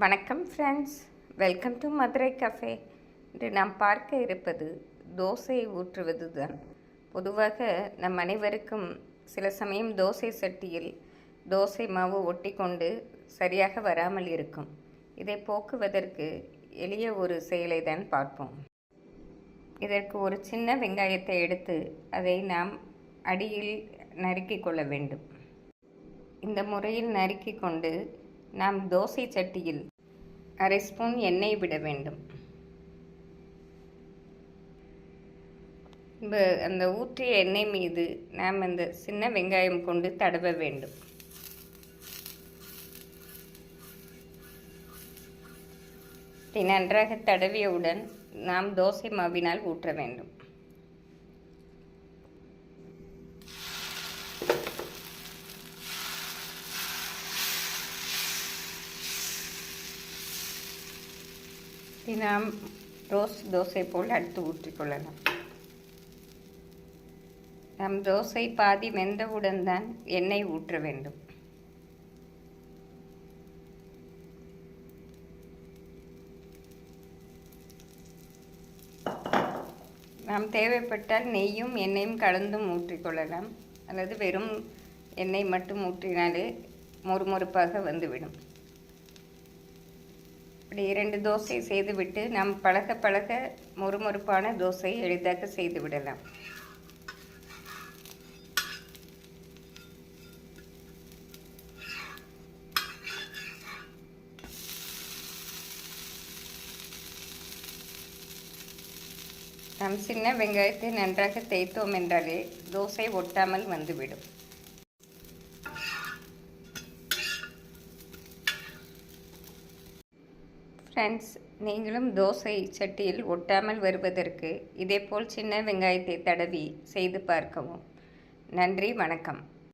வணக்கம் friends, welcome to Madurai cafe. இன்று நாம் பார்க்க இருப்பது தோசை ஊற்றுவது தான். பொதுவாக நம் அனைவருக்கும் சில சமயம் தோசை சட்டியில் தோசை மாவு ஒட்டி கொண்டு சரியாக வராமல் இருக்கும். இதை போக்குவதற்கு எளிய ஒரு செயலை தான் பார்ப்போம். இதற்கு ஒரு சின்ன வெங்காயத்தை எடுத்து அதை நாம் அடியில் நறுக்கி கொள்ள வேண்டும். இந்த முறையில் நறுக்கி கொண்டு நாம் தோசை சட்டியில் அரை ஸ்பூன் எண்ணெய் விட வேண்டும். அந்த ஊற்றிய எண்ணெய் மீது நாம் அந்த சின்ன வெங்காயம் கொண்டு தடவ வேண்டும். நன்றாக தடவியவுடன் நாம் தோசை மாவினால் ஊற்ற வேண்டும். நாம் ரோஸ்ட் தோசை போல் அடுத்து ஊற்றிக்கொள்ளலாம். நம் தோசை பாதி வெந்தவுடன் தான் எண்ணெய் ஊற்ற வேண்டும். நாம் தேவைப்பட்டால் நெய்யும் எண்ணெயும் கலந்தும் ஊற்றிக்கொள்ளலாம், அல்லது வெறும் எண்ணெய் மட்டும் ஊற்றினாலே மொறுமொறுப்பாக வந்துவிடும். இப்படி 2 தோசை செய்துவிட்டு நாம் பழக பழக மொறுமொறுப்பான தோசை எளிதாக செய்து விடலாம். நாம் சின்ன வெங்காயத்தை நன்றாக தேய்த்தோம் என்றாலே தோசை ஒட்டாமல் வந்துவிடும். ஃப்ரெண்ட்ஸ், நீங்களும் தோசை சட்டியில் ஒட்டாமல் வருவதற்கு இதேபோல் சின்ன வெங்காயத்தை தடவி செய்து பார்க்கவும். நன்றி, வணக்கம்.